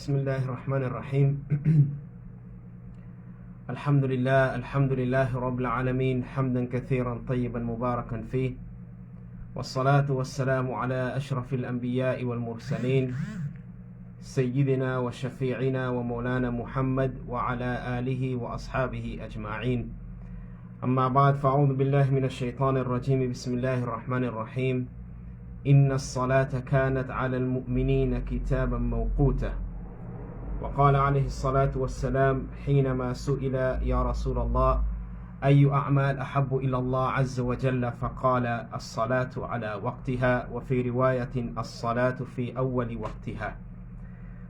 بسم الله الرحمن الرحيم الحمد لله رب العالمين حمدا كثيرا طيبا مباركا فيه، والصلاة والسلام على أشرف الأنبياء والمرسلين سيدنا وشفيعنا ومولانا محمد وعلى آله وأصحابه أجمعين. أما بعد، فأعوذ بالله من الشيطان الرجيم. بسم الله الرحمن الرحيم. إن الصلاة كانت على المؤمنين كتابا موقوتا. وقال عليه الصلاة والسلام حينما سئل يا رسول الله أي أعمال أحب إلى الله عز وجل، فقال الصلاة على وقتها، وفي رواية الصلاة في أول وقتها.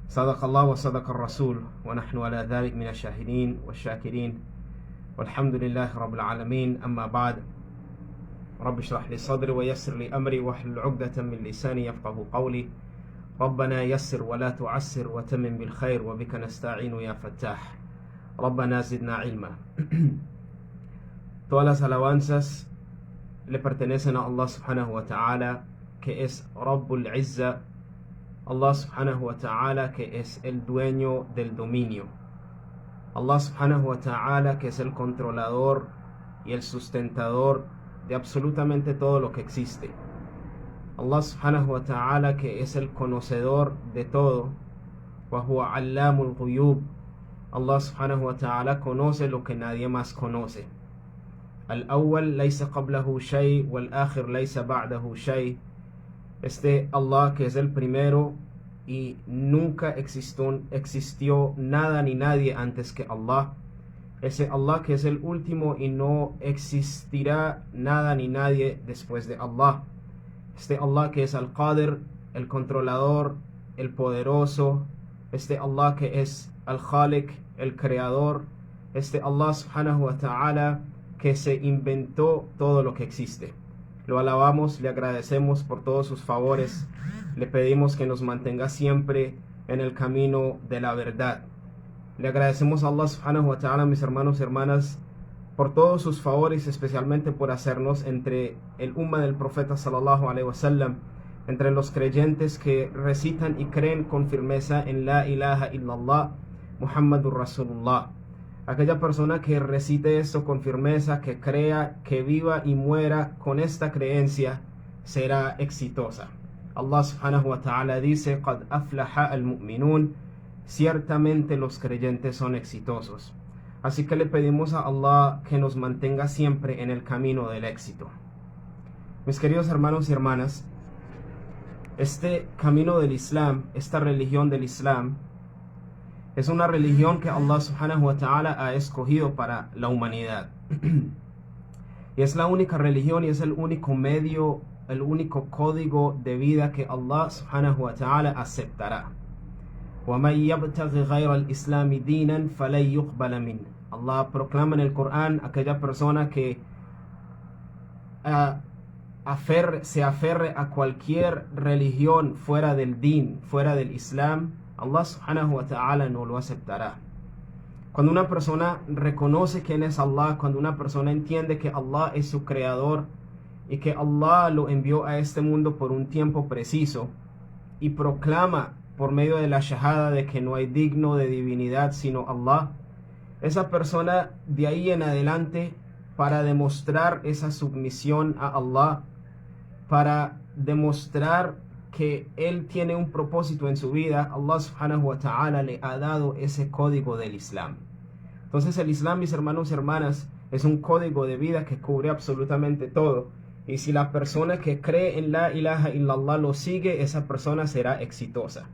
صدق الله وصدق الرسول، ونحن على ذلك من الشاهدين والشاكرين، والحمد لله رب العالمين. أما بعد، رب اشرح لي صدري ويسر لي أمري واحلل عقدة من لساني يفقه قولي. ربنا يسر ولا تعسر وتمم بالخير وبك نستعين يا فتاح. ربنا زدنا علما. Todas las alabanzas le pertenecen a Allah subhanahu wa ta'ala, que es Rabbul Izza. Allah subhanahu wa ta'ala, que es el dueño del dominio. Allah subhanahu wa ta'ala, que es el controlador y el sustentador de absolutamente todo lo que existe. Allah subhanahu wa ta'ala, que es el conocedor de todo. Wa huwa allamul ghuyub. Allah subhanahu wa ta'ala conoce lo que nadie más conoce. Al-awwal laysa qablahu shay, wal-akhir laysa ba'dahu shay. Allah, que es el primero y nunca existió nada ni nadie antes que Allah. Ese Allah, que es el último y no existirá nada ni nadie después de Allah. Allah, que es Al-Qadir, el controlador, el poderoso. Allah, que es Al-Khaliq, el creador. Allah subhanahu wa ta'ala, que se inventó todo lo que existe. Lo alabamos, le agradecemos por todos sus favores. Le pedimos que nos mantenga siempre en el camino de la verdad. Le agradecemos a Allah subhanahu wa ta'ala, mis hermanos y hermanas, por todos sus favores, especialmente por hacernos entre el umma del profeta sallallahu alaihi wasallam, entre los creyentes que recitan y creen con firmeza en la ilaha illallah Muhammadur Rasulullah. Aquella persona que recite esto con firmeza, que crea, que viva y muera con esta creencia, será exitosa. Allah subhanahu wa ta'ala dice: Qad aflaha al-mu'minun. Ciertamente los creyentes son exitosos. Así que le pedimos a Allah que nos mantenga siempre en el camino del éxito. Mis queridos hermanos y hermanas, este camino del Islam, esta religión del Islam, es una religión que Allah subhanahu wa ta'ala ha escogido para la humanidad. Y es la única religión y es el único medio, el único código de vida que Allah subhanahu wa ta'ala aceptará. وَمَنْ يَبْتَغِ غَيْرَ الْإِسْلَامِ دِينًا فَلَنْ يُقْبَلَ مِنْهُ. Allah proclama en el Corán: aquella persona que se aferre a cualquier religión fuera del din, fuera del Islam, Allah subhanahu wa ta'ala no lo aceptará. Cuando una persona reconoce quién es Allah, cuando una persona entiende que Allah es su creador y que Allah lo envió a este mundo por un tiempo preciso, y proclama por medio de la shahada de que no hay digno de divinidad sino Allah, esa persona de ahí en adelante, para demostrar esa sumisión a Allah, para demostrar que él tiene un propósito en su vida, Allah subhanahu wa ta'ala le ha dado ese código del Islam. Entonces el Islam, mis hermanos y hermanas, es un código de vida que cubre absolutamente todo. Y si la persona que cree en la ilaha illallah lo sigue, esa persona será exitosa.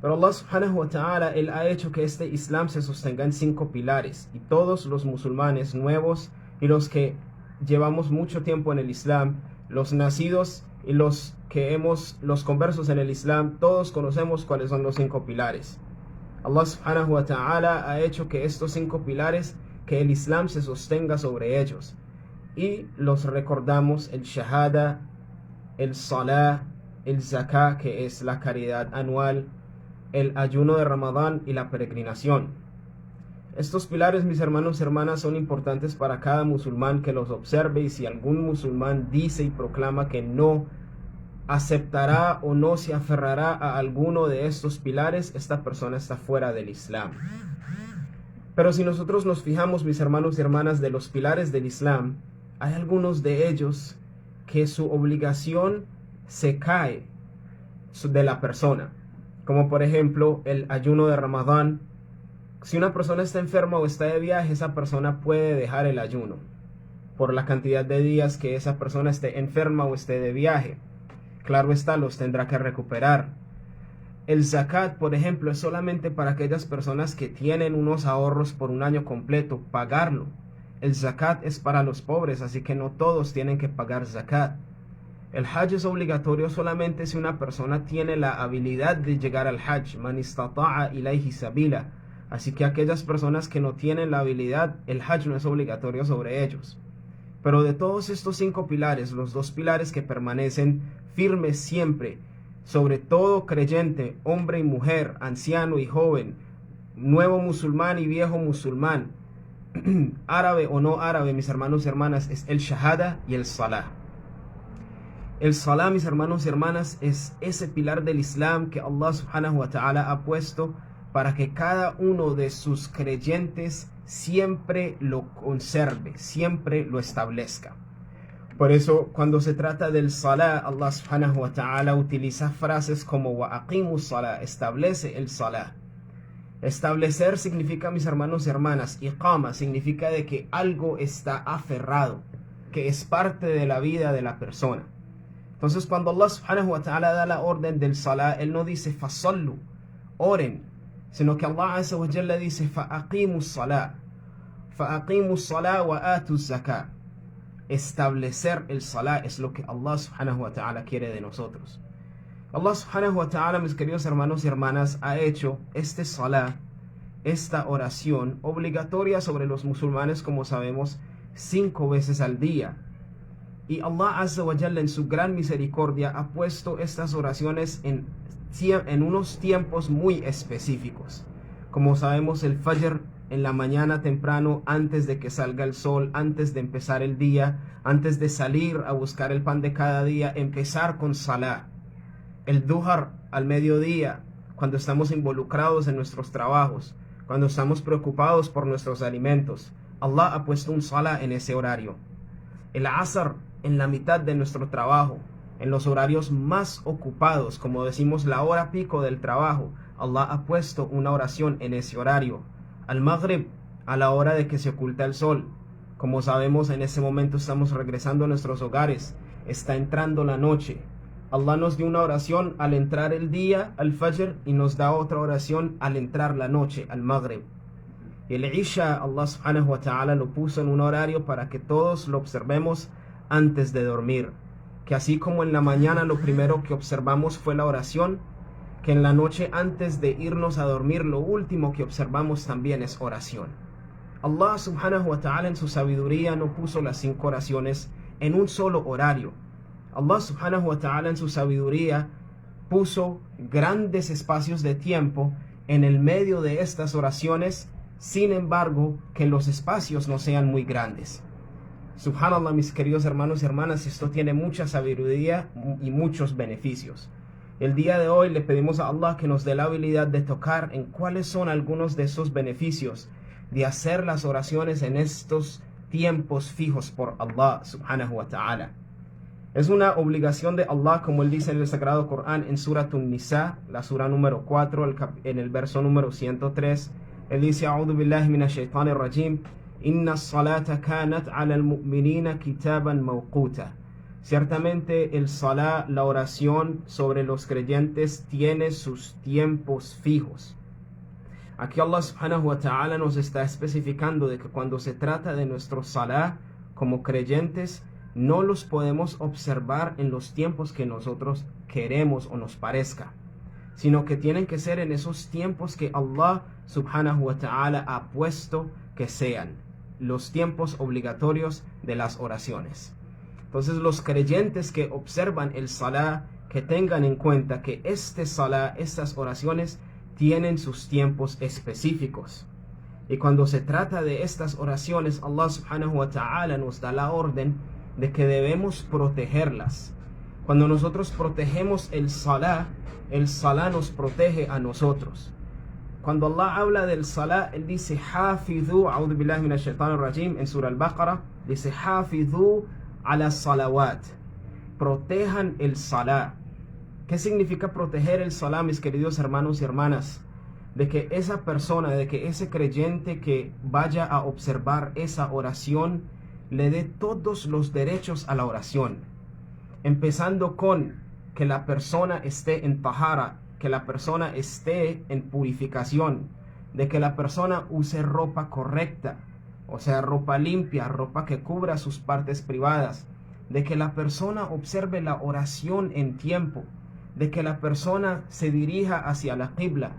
Pero Allah subhanahu wa ta'ala, él ha hecho que este Islam se sostenga en 5 pilares. Y todos los musulmanes nuevos y los que llevamos mucho tiempo en el Islam, los nacidos y los conversos en el Islam, todos conocemos cuáles son los 5 pilares. Allah subhanahu wa ta'ala ha hecho que estos 5 pilares, que el Islam se sostenga sobre ellos. Y los recordamos: el shahada, el salah, el zakah, que es la caridad anual, el ayuno de Ramadán y la peregrinación. Estos pilares, mis hermanos y hermanas, son importantes para cada musulmán que los observe. Y si algún musulmán dice y proclama que no aceptará o no se aferrará a alguno de estos pilares, esta persona está fuera del Islam. Pero si nosotros nos fijamos, mis hermanos y hermanas, de los pilares del Islam, hay algunos de ellos que su obligación se cae de la persona, como por ejemplo el ayuno de Ramadán. Si una persona está enferma o está de viaje, esa persona puede dejar el ayuno por la cantidad de días que esa persona esté enferma o esté de viaje. Claro está, los tendrá que recuperar. El zakat, por ejemplo, es solamente para aquellas personas que tienen unos ahorros por un año completo, pagarlo. El zakat es para los pobres, así que no todos tienen que pagar zakat. El hajj es obligatorio solamente si una persona tiene la habilidad de llegar al hajj. Man istata'a ilayhi sabila. Así que aquellas personas que no tienen la habilidad, el hajj no es obligatorio sobre ellos. Pero de todos estos 5 pilares, los 2 pilares que permanecen firmes siempre, sobre todo creyente, hombre y mujer, anciano y joven, nuevo musulmán y viejo musulmán, árabe o no árabe, mis hermanos y hermanas, es el shahada y el salah. El salah, mis hermanos y hermanas, es ese pilar del Islam que Allah subhanahu wa ta'ala ha puesto para que cada uno de sus creyentes siempre lo conserve, siempre lo establezca. Por eso, cuando se trata del salah, Allah subhanahu wa ta'ala utiliza frases como wa aqimus salah, establece el salah. Establecer significa, mis hermanos y hermanas, iqama significa de que algo está aferrado, que es parte de la vida de la persona. Entonces, cuando Allah subhanahu wa ta'ala da la orden del salah, Él no dice fasallu, oren, sino que Allah azza wa jalla dice fa'aqimus salah wa atuz zakah. Establecer el salah es lo que Allah subhanahu wa ta'ala quiere de nosotros. Allah subhanahu wa ta'ala, mis queridos hermanos y hermanas, ha hecho este salah, esta oración obligatoria sobre los musulmanes, como sabemos, 5 veces al día. Y Allah azza wa jalla en su gran misericordia ha puesto estas oraciones en unos tiempos muy específicos. Como sabemos, el fajr en la mañana temprano, antes de que salga el sol, antes de empezar el día, antes de salir a buscar el pan de cada día, empezar con salah. El duhar al mediodía, cuando estamos involucrados en nuestros trabajos, cuando estamos preocupados por nuestros alimentos, Allah ha puesto un salah en ese horario. El asr en la mitad de nuestro trabajo, en los horarios más ocupados, como decimos la hora pico del trabajo, Allah ha puesto una oración en ese horario. Al maghrib, a la hora de que se oculta el sol, como sabemos, en ese momento estamos regresando a nuestros hogares, está entrando la noche. Allah nos dio una oración al entrar el día, al fajr, y nos da otra oración al entrar la noche, al maghrib. Y el isha, Allah subhanahu wa ta'ala lo puso en un horario para que todos lo observemos antes de dormir. Que así como en la mañana lo primero que observamos fue la oración, que en la noche antes de irnos a dormir lo último que observamos también es oración. Allah subhanahu wa ta'ala en su sabiduría no puso las 5 oraciones en un solo horario. Allah subhanahu wa ta'ala en su sabiduría puso grandes espacios de tiempo en el medio de estas oraciones, sin embargo que los espacios no sean muy grandes. Subhanallah, mis queridos hermanos y hermanas, esto tiene mucha sabiduría y muchos beneficios. El día de hoy le pedimos a Allah que nos dé la habilidad de tocar en cuáles son algunos de esos beneficios de hacer las oraciones en estos tiempos fijos por Allah subhanahu wa ta'ala. Es una obligación de Allah, como Él dice en el Sagrado Corán, en Surat An-Nisa, la sura número 4, en el verso número 103. Él dice: A'udhu billahi minash shaitanir rajim. Inna as-salata kanat 'ala al-mu'minina kitaban mawquta. Ciertamente el salah, la oración sobre los creyentes, tiene sus tiempos fijos. Aquí Allah subhanahu wa ta'ala nos está especificando de que cuando se trata de nuestro salah como creyentes, no los podemos observar en los tiempos que nosotros queremos o nos parezca, sino que tienen que ser en esos tiempos que Allah subhanahu wa ta'ala ha puesto que sean los tiempos obligatorios de las oraciones. Entonces los creyentes que observan el salah, que tengan en cuenta que este salah, estas oraciones, tienen sus tiempos específicos. Y cuando se trata de estas oraciones, Allah subhanahu wa ta'ala nos da la orden de que debemos protegerlas. Cuando nosotros protegemos el salah nos protege a nosotros. Cuando Allah habla del salah, Él dice, Hafidhu, a'udhu billahi minash shaitanir rajim, en Surah Al-Baqarah, dice, Hafidhu ala salawat. Protejan el salah. ¿Qué significa proteger el salah, mis queridos hermanos y hermanas? De que esa persona, de que ese creyente que vaya a observar esa oración, le dé todos los derechos a la oración. Empezando con que la persona esté en tahara, que la persona esté en purificación, de que la persona use ropa correcta, o sea, ropa limpia, ropa que cubra sus partes privadas, de que la persona observe la oración en tiempo, de que la persona se dirija hacia la qibla.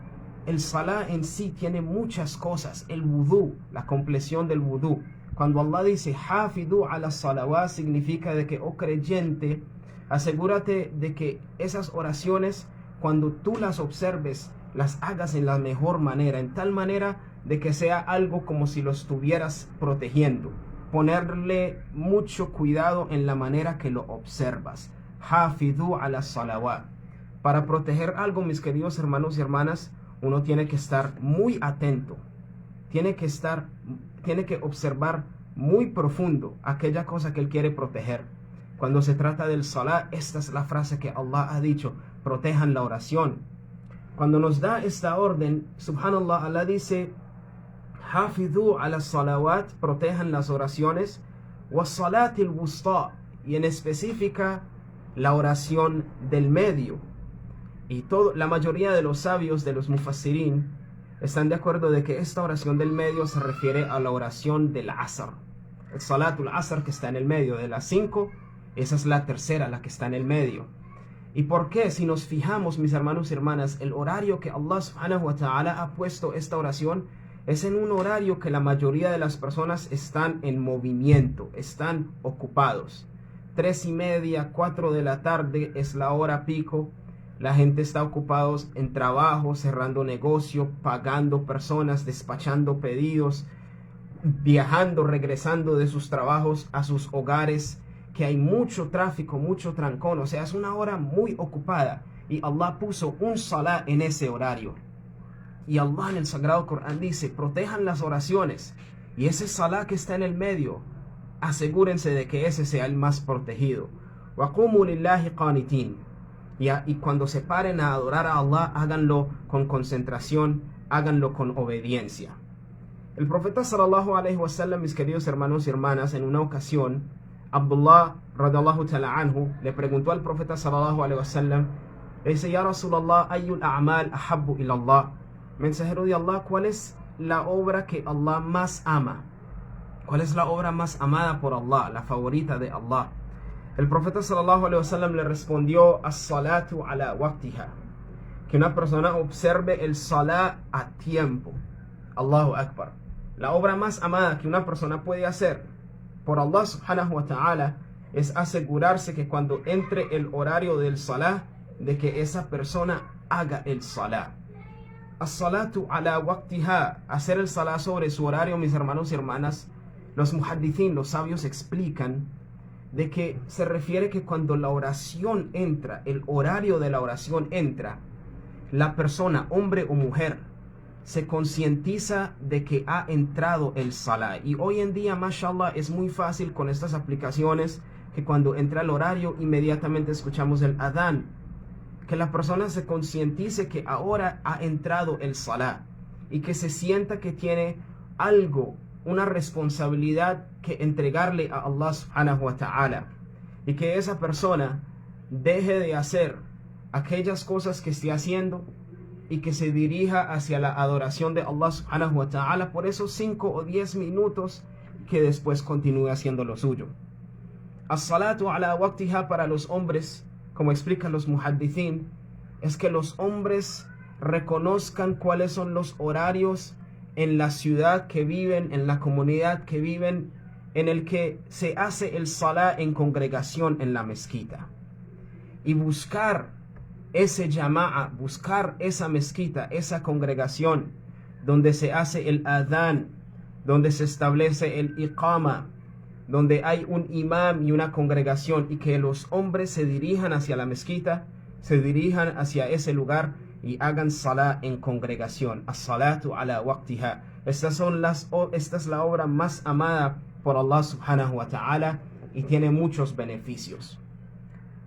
El salah en sí tiene muchas cosas. El wudú, la compleción del wudú. Cuando Allah dice Hafidu ala salawat, significa de que, oh creyente, asegúrate de que esas oraciones, cuando tú las observes, las hagas en la mejor manera, en tal manera de que sea algo como si lo estuvieras protegiendo. Ponerle mucho cuidado en la manera que lo observas. Hafidu ala salawat. Para proteger algo, mis queridos hermanos y hermanas, uno tiene que estar muy atento. Tiene que observar muy profundo aquella cosa que él quiere proteger. Cuando se trata del salah, esta es la frase que Allah ha dicho: protejan la oración. Cuando nos da esta orden, subhanallah, Allah dice Hafidhu ala salawat, protejan las oraciones, wa salatil wusta, y en específica la oración del medio. Y la mayoría de los sabios, de los mufassirin, están de acuerdo de que esta oración del medio se refiere a la oración del asr, el salatul asr, que está en el medio de las 5. Esa es la tercera, la que está en el medio. ¿Y por qué? Si nos fijamos, mis hermanos y hermanas, el horario que Allah subhanahu wa ta'ala ha puesto esta oración es en un horario que la mayoría de las personas están en movimiento, están ocupados. 3:30, 4 de la tarde es la hora pico. La gente está ocupada en trabajo, cerrando negocio, pagando personas, despachando pedidos, viajando, regresando de sus trabajos a sus hogares, que hay mucho tráfico, mucho trancón. O sea, es una hora muy ocupada. Y Allah puso un salah en ese horario. Y Allah en el Sagrado Corán dice, protejan las oraciones. Y ese salah que está en el medio, asegúrense de que ese sea el más protegido. وَقُومُوا لِلَّهِ قَانِتِينَ. Y cuando se paren a adorar a Allah, háganlo con concentración, háganlo con obediencia. El profeta sallallahu alaihi wasallam, mis queridos hermanos y hermanas, en una ocasión, Abdullah radallahu ta'ala anhu le preguntó al profeta sallallahu alaihi wasallam, le dice: Ya Rasulallah, ayyul a'mal ahabbu ila Allah. Mensajero de Allah, ¿cuál es la obra que Allah más ama? ¿Cuál es la obra más amada por Allah, la favorita de Allah? El profeta sallallahu alaihi wasallam le respondió: as-salatu ala waqtiha, que una persona observe el salah a tiempo. Allahu Akbar. La obra más amada que una persona puede hacer por Allah subhanahu wa ta'ala es asegurarse que cuando entre el horario del salah, de que esa persona haga el salah. As-salatu ala waqtiha, hacer el salah sobre su horario, mis hermanos y hermanas. Los muhaddithin, los sabios, explican de que se refiere que cuando la oración entra, el horario de la oración entra, la persona, hombre o mujer, se concientiza de que ha entrado el salah. Y hoy en día, mashallah, es muy fácil con estas aplicaciones que cuando entra el horario inmediatamente escuchamos el adán, que la persona se concientice que ahora ha entrado el salah y que se sienta que tiene algo, una responsabilidad que entregarle a Allah subhanahu wa ta'ala, y que esa persona deje de hacer aquellas cosas que esté haciendo y que se dirija hacia la adoración de Allah subhanahu wa ta'ala por esos 5 o 10 minutos, que después continúe haciendo lo suyo. As-salatu ala waqtiha para los hombres, como explican los muhaddithin, es que los hombres reconozcan cuáles son los horarios en la ciudad que viven, en la comunidad que viven, en el que se hace el salah en congregación en la mezquita, y buscar ese jama'a, buscar esa mezquita, esa congregación donde se hace el adán, donde se establece el iqama, donde hay un imam y una congregación, y que los hombres se dirijan hacia la mezquita, se dirijan hacia ese lugar y hagan salah en congregación. As-salatu ala waqtiha. Esta es la obra más amada por Allah subhanahu wa ta'ala y tiene muchos beneficios.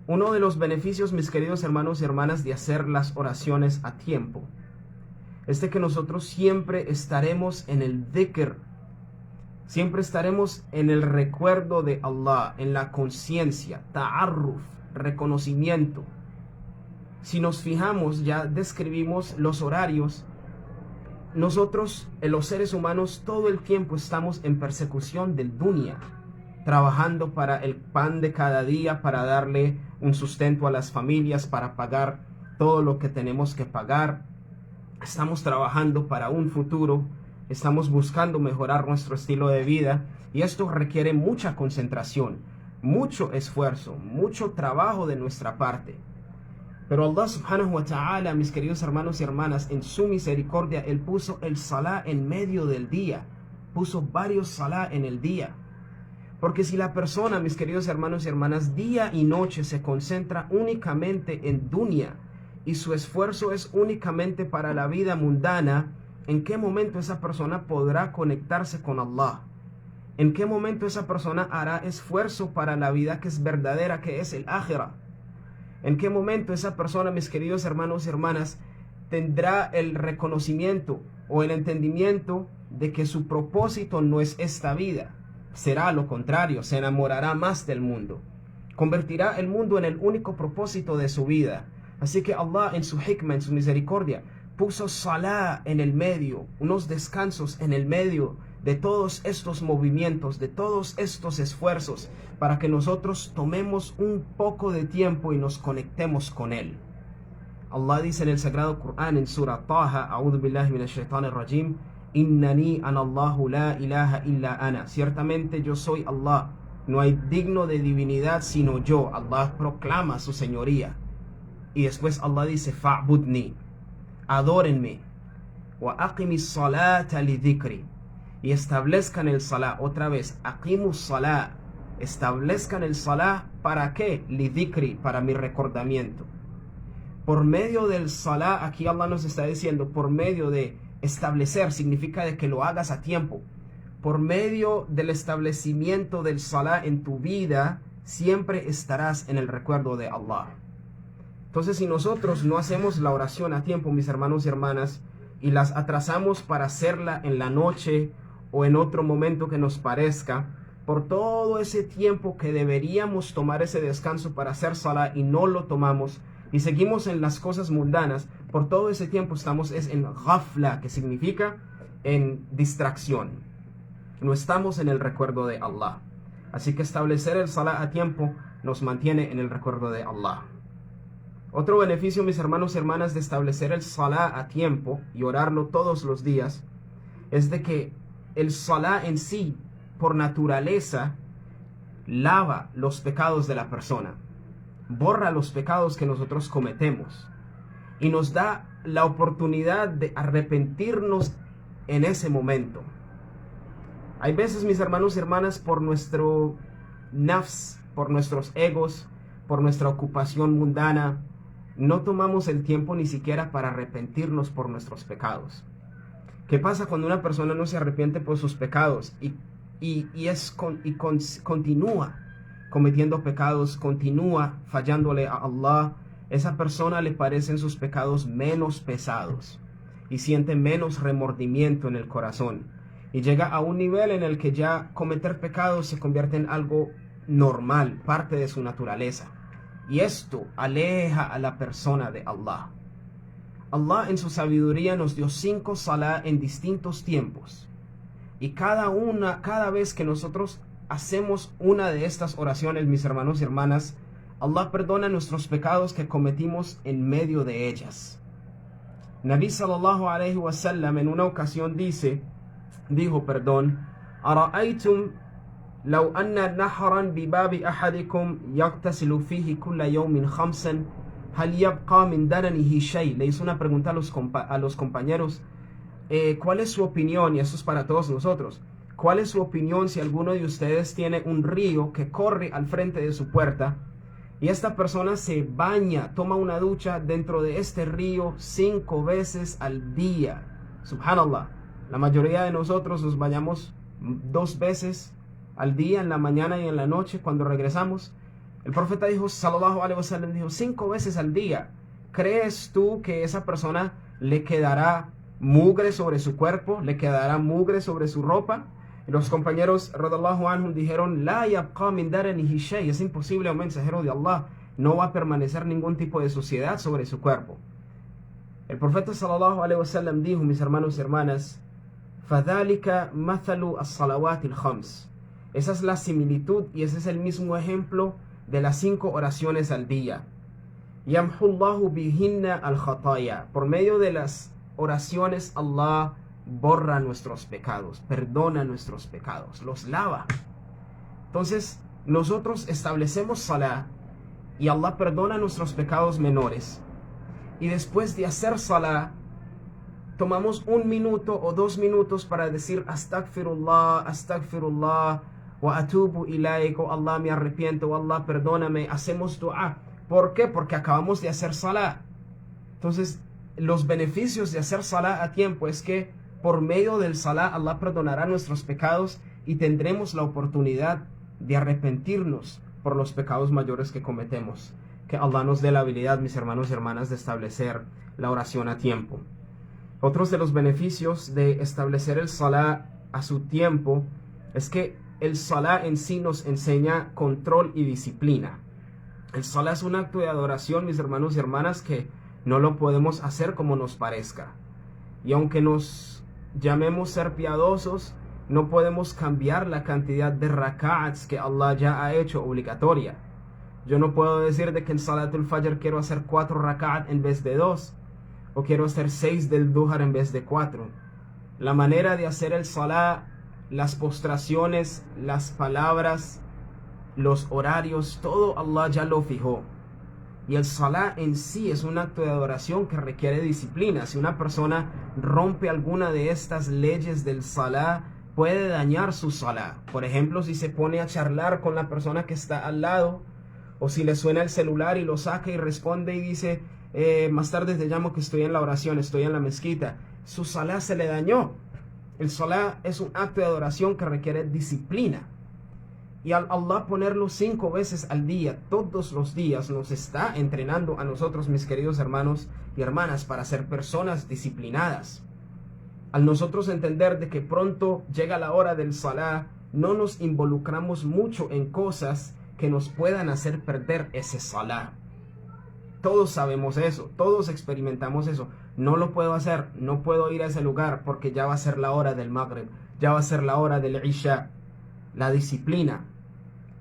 Uno de los beneficios, mis queridos hermanos y hermanas, de hacer las oraciones a tiempo es de que nosotros siempre estaremos en el dhikr, siempre estaremos en el recuerdo de Allah, en la conciencia, ta'arruf, reconocimiento. Si nos fijamos, ya describimos los horarios. Nosotros, los seres humanos, todo el tiempo estamos en persecución del dunya, trabajando para el pan de cada día, para darle un sustento a las familias, para pagar todo lo que tenemos que pagar. Estamos trabajando para un futuro, estamos buscando mejorar nuestro estilo de vida, y esto requiere mucha concentración, mucho esfuerzo, mucho trabajo de nuestra parte. Pero Allah subhanahu wa ta'ala, mis queridos hermanos y hermanas, en su misericordia, Él puso el salah en medio del día, puso varios salah en el día. Porque si la persona, mis queridos hermanos y hermanas, día y noche se concentra únicamente en dunya y su esfuerzo es únicamente para la vida mundana, ¿en qué momento esa persona podrá conectarse con Allah? ¿En qué momento esa persona hará esfuerzo para la vida que es verdadera, que es el akhirah? ¿En qué momento esa persona, mis queridos hermanos y hermanas, tendrá el reconocimiento o el entendimiento de que su propósito no es esta vida? Será lo contrario, se enamorará más del mundo, convertirá el mundo en el único propósito de su vida. Así que Allah, en su hikmah, en su misericordia, puso salah en el medio, unos descansos en el medio de todos estos movimientos, de todos estos esfuerzos, para que nosotros tomemos un poco de tiempo y nos conectemos con Él. Allah dice en el Sagrado Corán, en Surah Taha, A'udhu billahi minash shaitanir rajim, Innani anallahu la ilaha illa ana. Ciertamente yo soy Allah, no hay digno de divinidad sino yo. Allah proclama su señoría. Y después Allah dice, Fa'budni, adórenme. Wa aqimis salata li dhikri. Y establezcan el salah, otra vez, aqimus salah, establezcan el salah, ¿para qué? Li dhikri, para mi recordamiento. Por medio del salah, aquí Allah nos está diciendo, por medio de establecer, significa de que lo hagas a tiempo. Por medio del establecimiento del salah en tu vida, siempre estarás en el recuerdo de Allah. Entonces, si nosotros no hacemos la oración a tiempo, mis hermanos y hermanas, y las atrasamos para hacerla en la noche o en otro momento que nos parezca, por todo ese tiempo que deberíamos tomar ese descanso para hacer salah y no lo tomamos, y seguimos en las cosas mundanas, por todo ese tiempo estamos en ghafla, que significa en distracción. No estamos en el recuerdo de Allah. Así que establecer el salah a tiempo nos mantiene en el recuerdo de Allah. Otro beneficio, mis hermanos y hermanas, de establecer el salah a tiempo y orarlo todos los días, es de que el salah en sí, por naturaleza, lava los pecados de la persona, borra los pecados que nosotros cometemos y nos da la oportunidad de arrepentirnos en ese momento. Hay veces, mis hermanos y hermanas, por nuestro nafs, por nuestros egos, por nuestra ocupación mundana, no tomamos el tiempo ni siquiera para arrepentirnos por nuestros pecados. ¿Qué pasa cuando una persona no se arrepiente por sus pecados continúa cometiendo pecados, continúa fallándole a Allah? Esa persona le parecen sus pecados menos pesados y siente menos remordimiento en el corazón, y llega a un nivel en el que ya cometer pecados se convierte en algo normal, parte de su naturaleza. Y esto aleja a la persona de Allah. Allah en su sabiduría nos dio 5 salah en distintos tiempos. Y cada vez que nosotros hacemos una de estas oraciones, mis hermanos y hermanas, Allah perdona nuestros pecados que cometimos en medio de ellas. Nabi sallallahu alayhi wa sallam en una ocasión dijo, Ara'aytum law anna nahran bi babi ahadikum yaghtasilu fihi kulla yawmin khamsan hal yabqa min daranihi shay. Le hizo una pregunta a los compañeros, ¿cuál es su opinión? Y eso es para todos nosotros. ¿Cuál es su opinión si alguno de ustedes tiene un río que corre al frente de su puerta y esta persona se baña, toma una ducha dentro de este río 5 veces al día? Subhanallah, la mayoría de nosotros nos bañamos 2 veces al día, en la mañana y en la noche cuando regresamos. El profeta dijo, sallallahu alaihi wasallam, dijo 5 veces al día. ¿Crees tú que esa persona le quedará mugre sobre su cuerpo? ¿Le quedará mugre sobre su ropa? Y los compañeros radallahu anhum dijeron, la yabqa min daranihi shay, es imposible, un mensajero de Allah, no va a permanecer ningún tipo de suciedad sobre su cuerpo. El profeta sallallahu alaihi wasallam dijo, mis hermanos y hermanas, fadhalika mathalu as-salawat al-khams. Esa es la similitud y ese es el mismo ejemplo de las 5 oraciones al día. Yamhullahu bihinna al-khataya. Por medio de las oraciones, Allah borra nuestros pecados, perdona nuestros pecados, los lava. Entonces, nosotros establecemos salah y Allah perdona nuestros pecados menores. Y después de hacer salah, tomamos 1 minuto o 2 minutos para decir astaghfirullah, astaghfirullah, wa atubu ilayk, oh Allah, me arrepiento, oh Allah, perdóname. Hacemos dua. ¿Por qué? Porque acabamos de hacer salah. Entonces, los beneficios de hacer salah a tiempo es que por medio del salah Allah perdonará nuestros pecados y tendremos la oportunidad de arrepentirnos por los pecados mayores que cometemos. Que Allah nos dé la habilidad, mis hermanos y hermanas, de establecer la oración a tiempo. Otros de los beneficios de establecer el salah a su tiempo es que el salah en sí nos enseña control y disciplina. El salah es un acto de adoración, mis hermanos y hermanas, que no lo podemos hacer como nos parezca. Y aunque nos llamemos ser piadosos, no podemos cambiar la cantidad de rak'ats que Allah ya ha hecho obligatoria. Yo no puedo decir de que en Salatul Fajr quiero hacer 4 rak'at en vez de 2, o quiero hacer 6 del Duhar en vez de 4. La manera de hacer el salah, las postraciones, las palabras, los horarios, todo Allah ya lo fijó. Y el salah en sí es un acto de adoración que requiere disciplina. Si una persona rompe alguna de estas leyes del salah, puede dañar su salah. Por ejemplo, si se pone a charlar con la persona que está al lado, o si le suena el celular y lo saca y responde y dice, más tarde te llamo que estoy en la oración, estoy en la mezquita, su salah se le dañó. El salah es un acto de adoración que requiere disciplina. Y al Allah ponerlo 5 veces al día, todos los días, nos está entrenando a nosotros, mis queridos hermanos y hermanas, para ser personas disciplinadas. Al nosotros entender de que pronto llega la hora del salah, no nos involucramos mucho en cosas que nos puedan hacer perder ese salah. Todos sabemos eso, todos experimentamos eso. No lo puedo hacer, no puedo ir a ese lugar porque ya va a ser la hora del Maghrib, ya va a ser la hora del Isha. La disciplina.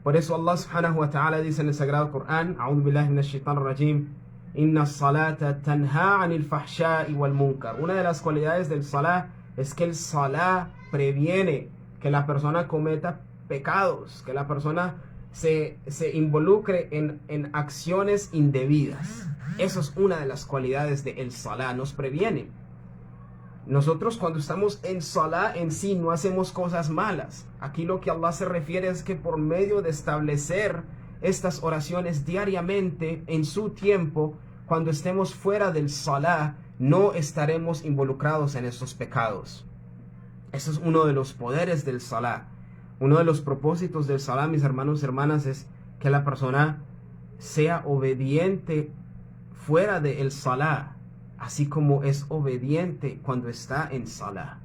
Por eso Allah subhanahu wa ta'ala dice en el Sagrado Corán, A'udhu billahi minash shaitanir rajim, Inna salata tanha anil fahsha'i wal munkar. Una de las cualidades del salah es que el salah previene que la persona cometa pecados, que la persona se involucre en acciones indebidas. Eso es una de las cualidades del salah, nos previene. Nosotros cuando estamos en salah en sí no hacemos cosas malas. Aquí lo que Allah se refiere es que por medio de establecer estas oraciones diariamente en su tiempo, cuando estemos fuera del salah, no estaremos involucrados en estos pecados. Eso es uno de los poderes del salah. Uno de los propósitos del salah, mis hermanos y hermanas, es que la persona sea obediente fuera del salah, así como es obediente cuando está en salah.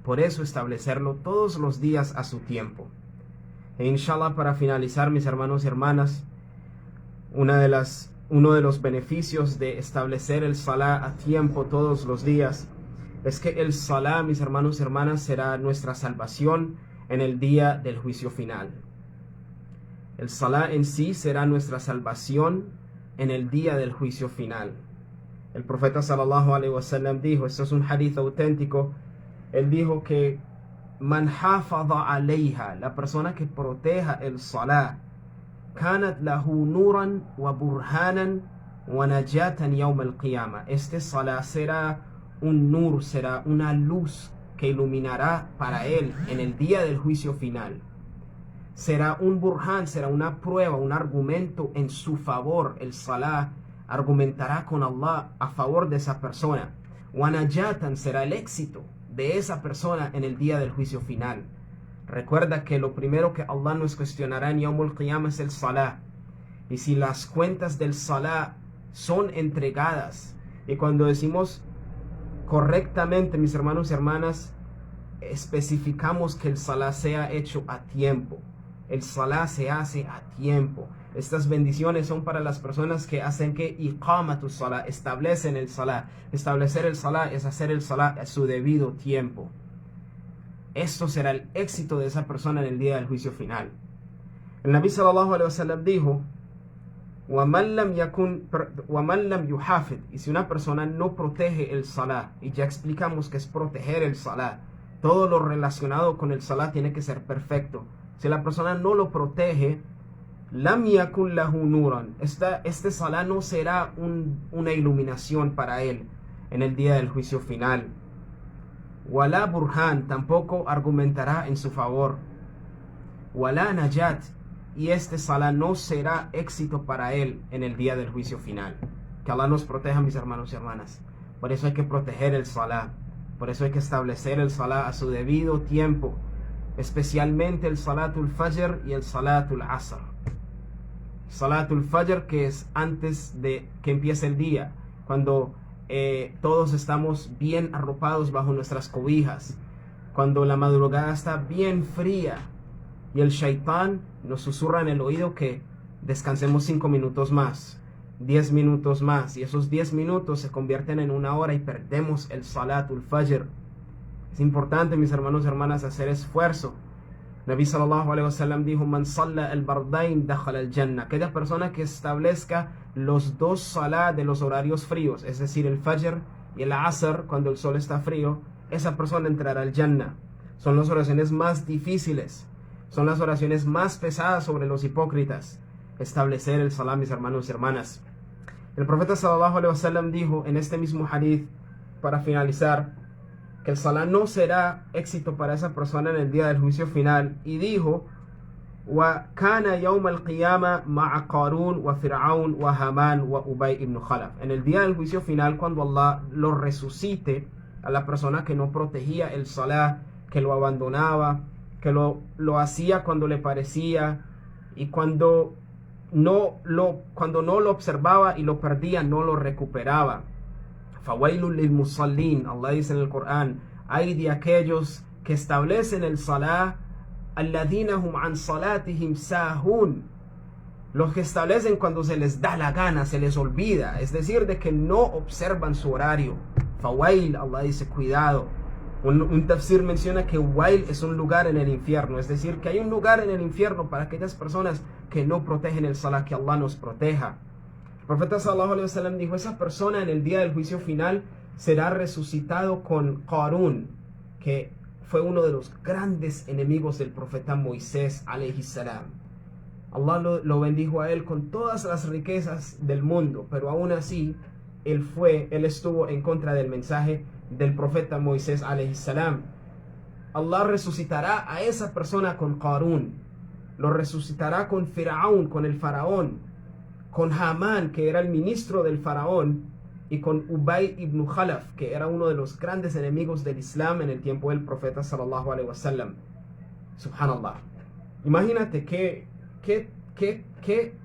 Por eso establecerlo todos los días a su tiempo. E inshallah, para finalizar, mis hermanos y hermanas, uno de los beneficios de establecer el salah a tiempo todos los días es que el salah, mis hermanos y hermanas, será nuestra salvación en el día del juicio final. El salah en sí será nuestra salvación en el día del juicio final. El profeta sallallahu alaihi wasallam dijo, esto es un hadith auténtico, él dijo que man hafadha alayha, la persona que proteja el salah, kanat lahu nuran wa burhanan wa najatan yawm al-qiyamah. Este salah será un nur, será una luz que iluminará para él en el día del juicio final. Será un burhan, será una prueba, un argumento en su favor. El salah argumentará con Allah a favor de esa persona. Wanajatan será el éxito de esa persona en el día del juicio final. Recuerda que lo primero que Allah nos cuestionará en Yawm al-Qiyamah es el salah. Y si las cuentas del salah son entregadas, y cuando decimos correctamente, mis hermanos y hermanas, especificamos que el salah sea hecho a tiempo. El salah se hace a tiempo. Estas bendiciones son para las personas que hacen que iqamatu salah, establecen el salah. Establecer el salah es hacer el salah a su debido tiempo. Esto será el éxito de esa persona en el día del juicio final. El Nabi sallallahu alaihi wasallam dijo: وَمَنْ لَمْ يُحَافِظ, y si una persona no protege el salah, y ya explicamos que es proteger el salah, todo lo relacionado con el salah tiene que ser perfecto. Si la persona no lo protege, lam yakun lahu nuran, este salah no será una iluminación para él en el día del juicio final. Wala burhan, tampoco argumentará en su favor. Wala najat, y este salah no será éxito para él en el día del juicio final. Que Allah nos proteja, mis hermanos y hermanas. Por eso hay que proteger el salah. Por eso hay que establecer el salah a su debido tiempo. Especialmente el salatul fajr y el salatul asr. Salatul fajr, que es antes de que empiece el día, cuando todos estamos bien arropados bajo nuestras cobijas, cuando la madrugada está bien fría y el shaitán nos susurra en el oído que descansemos 5 minutos más, 10 minutos más, y esos 10 minutos se convierten en 1 hora y perdemos el salatul fajr. Es importante, mis hermanos y hermanas, hacer esfuerzo. Nabi sallallahu alaihi wasallam dijo: Man salla al-bardain dakhala al-jannah. Aquella persona que establezca los 2 salah de los horarios fríos, es decir, el fajr y el asr cuando el sol está frío, esa persona entrará al jannah. Son las oraciones más difíciles, son las oraciones más pesadas sobre los hipócritas. Establecer el salah, mis hermanos y hermanas. El profeta sallallahu alaihi wasallam dijo en este mismo hadith, para finalizar, que el salah no será éxito para esa persona en el día del juicio final, y dijo: wa kana yawm al-qiyamah ma'a Qarun wa Fir'aun wa Haman wa Ubay ibn Khalaf. En el día del juicio final, cuando Allah lo resucite a la persona que no protegía el salah, que lo abandonaba, que lo hacía cuando le parecía, y cuando no lo observaba y lo perdía, no lo recuperaba. Fawailul lil musallin, Allah dice en el Corán: hay de aquellos que establecen el salah, alladhina hum an salatihim sahun, los que establecen cuando se les da la gana, se les olvida, es decir, de que no observan su horario. Fawail, Allah dice, cuidado. Un tafsir menciona que Wail es un lugar en el infierno, es decir, que hay un lugar en el infierno para aquellas personas que no protegen el salah. Que Allah nos proteja. El profeta sallallahu alaihi wasallam dijo: esa persona en el día del juicio final será resucitado con Qarun, que fue uno de los grandes enemigos del profeta Moisés alaihi salam. Allah lo bendijo a él con todas las riquezas del mundo, pero aún así él estuvo en contra del mensaje del profeta Moisés alaihi salam. Allah resucitará a esa persona con Qarun, lo resucitará con Fir'aun, con el faraón, con Haman, que era el ministro del faraón, y con Ubay ibn Khalaf, que era uno de los grandes enemigos del Islam en el tiempo del profeta sallallahu alaihi wasallam. Subhanallah. Imagínate qué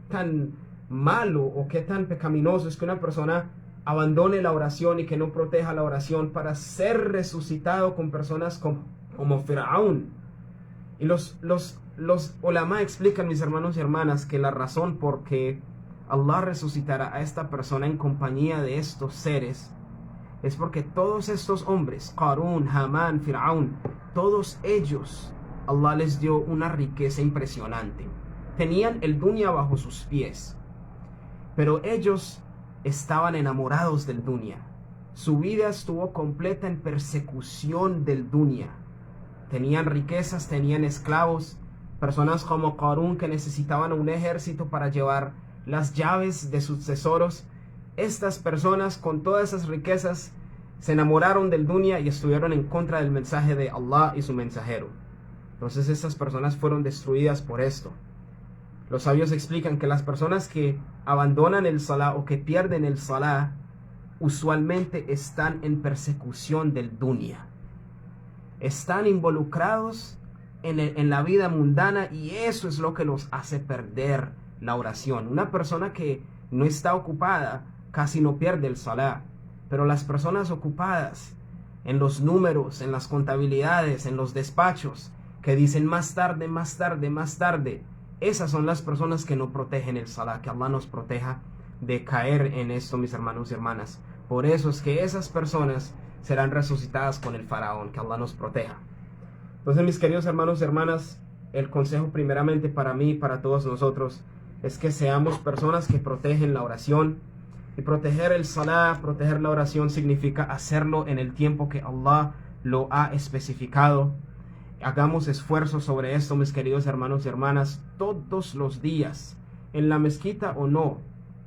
tan malo o qué tan pecaminoso es que una persona abandone la oración y que no proteja la oración para ser resucitado con personas como Fir'aun. Y los ulama explican, mis hermanos y hermanas, que la razón por qué Allah resucitará a esta persona en compañía de estos seres es porque todos estos hombres, Qarun, Haman, Fir'aun, todos ellos, Allah les dio una riqueza impresionante. Tenían el dunya bajo sus pies, pero ellos estaban enamorados del dunya. Su vida estuvo completa en persecución del dunya. Tenían riquezas, tenían esclavos, personas como Qarun que necesitaban un ejército para llevar las llaves de sus tesoros. Estas personas con todas esas riquezas se enamoraron del dunya y estuvieron en contra del mensaje de Allah y su mensajero. Entonces estas personas fueron destruidas por esto. Los sabios explican que las personas que abandonan el salah o que pierden el salah usualmente están en persecución del dunya. Están involucrados en la vida mundana y eso es lo que los hace perder la oración. Una persona que no está ocupada casi no pierde el salah, pero las personas ocupadas en los números, en las contabilidades, en los despachos, que dicen más tarde, más tarde, más tarde, esas son las personas que no protegen el salah. Que Allah nos proteja de caer en esto, mis hermanos y hermanas. Por eso es que esas personas serán resucitadas con el faraón. Que Allah nos proteja. Entonces, mis queridos hermanos y hermanas, el consejo primeramente para mí y para todos nosotros es que seamos personas que protegen la oración. Y proteger el salah, proteger la oración significa hacerlo en el tiempo que Allah lo ha especificado. Hagamos esfuerzo sobre esto, mis queridos hermanos y hermanas, todos los días, en la mezquita o no,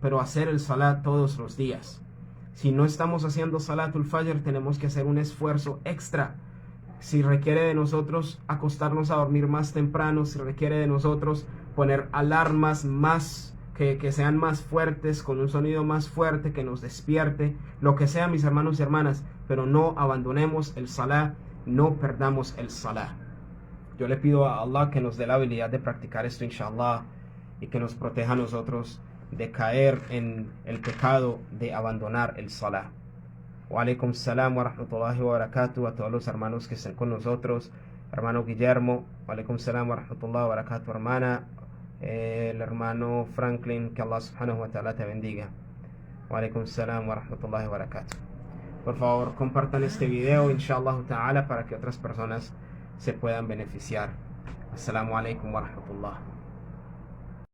pero hacer el salat todos los días. Si no estamos haciendo salatul fajr, tenemos que hacer un esfuerzo extra. Si requiere de nosotros acostarnos a dormir más temprano, si requiere de nosotros poner alarmas más que sean más fuertes, con un sonido más fuerte que nos despierte, lo que sea, mis hermanos y hermanas, pero no abandonemos el salah, no perdamos el salah. Yo le pido a Allah que nos dé la habilidad de practicar esto, inshallah, y que nos proteja a nosotros de caer en el pecado de abandonar el salah. Wa alaikum salam wa rahmatullahi wa barakatuh. A todos los hermanos que estén con nosotros, hermano Guillermo, wa alaikum salam wa rahmatullahi wa barakatuh, hermana, el hermano Franklin, que Allah subhanahu wa ta'ala te bendiga. Wa alaikum salam wa rahmatullahi wa barakatuh. Por favor, compartan este video, inshallah ta'ala, para que otras personas se puedan beneficiar. Assalamu alaikum wa rahmatullah.